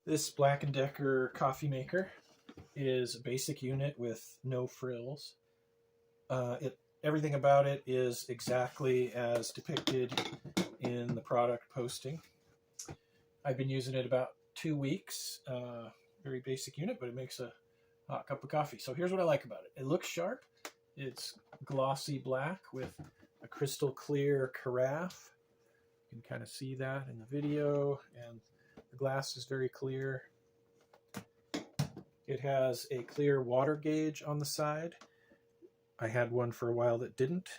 This Black & Decker coffee maker is a basic unit with no frills. Everything about it is exactly as depicted in the product posting. I've been using it about 2 weeks. Very basic unit, but it makes a hot cup of coffee. So here's what I like about it. It looks sharp. It's glossy black with a crystal clear carafe. You can kind of see that in the video, and the glass is very clear. It has a clear water gauge on the side. I had one for a while that didn't,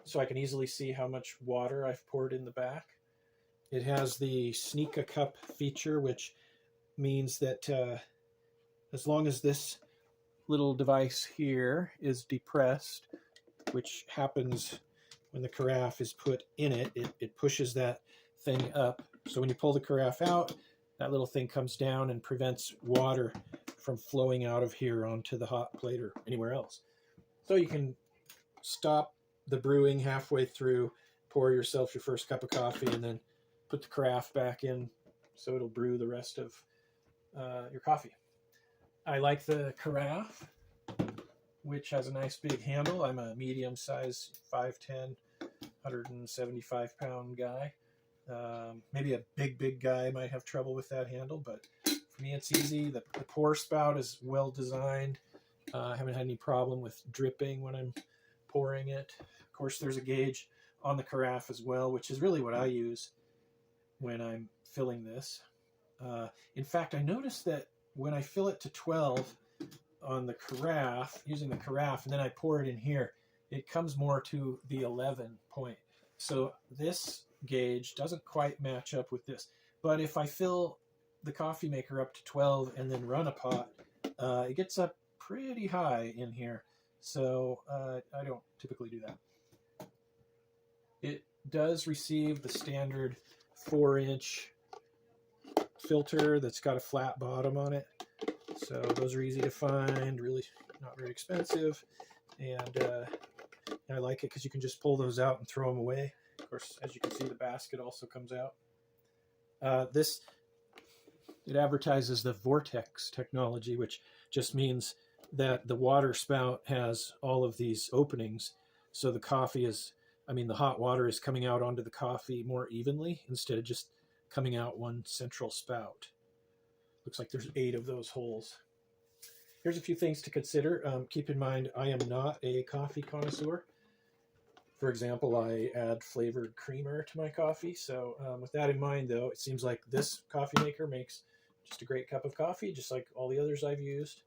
so I can easily see how much water I've poured in the back. It has the Sneak a Cup feature, which means that as long as this little device here is depressed, which happens when the carafe is put in it, it pushes that thing up. So when you pull the carafe out, that little thing comes down and prevents water from flowing out of here onto the hot plate or anywhere else. So you can stop the brewing halfway through, pour yourself your first cup of coffee, and then put the carafe back in so it'll brew the rest of your coffee. I like the carafe, which has a nice big handle. I'm a medium-sized 5'10", 175-pound guy. Maybe a big guy might have trouble with that handle, but for me it's easy. The pour spout is well designed. I haven't had any problem with dripping when I'm pouring it. Of course, there's a gauge on the carafe as well, which is really what I use when I'm filling this. In fact, I noticed that when I fill it to 12 on the carafe, using the carafe, and then I pour it in here, it comes more to the 11 point. So this gauge doesn't quite match up with this. But if I fill the coffee maker up to 12 and then run a pot, it gets up pretty high in here. So I don't typically do that. It does receive the standard 4-inch filter that's got a flat bottom on it. So those are easy to find, really not very expensive. And I like it because you can just pull those out and throw them away. Of course, as you can see, the basket also comes out. It advertises the vortex technology, which just means that the water spout has all of these openings. So the coffee is, the hot water is coming out onto the coffee more evenly instead of just coming out one central spout. Looks like there's 8 of those holes. Here's a few things to consider. Keep in mind, I am not a coffee connoisseur. For example, I add flavored creamer to my coffee. So with that in mind, though, it seems like this coffee maker makes just a great cup of coffee, just like all the others I've used.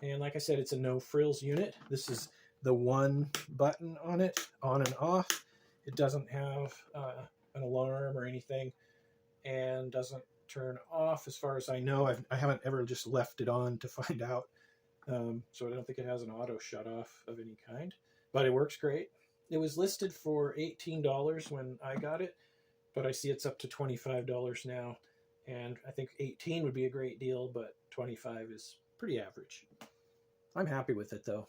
And like I said, it's a no frills unit. This is the one button on it, on and off. It doesn't have an alarm or anything, and doesn't turn off as far as I know. I haven't ever just left it on to find out. So I don't think it has an auto shut off of any kind, but it works great. It was listed for $18 when I got it, but I see it's up to $25 now. And I think 18 would be a great deal, but 25 is pretty average. I'm happy with it though.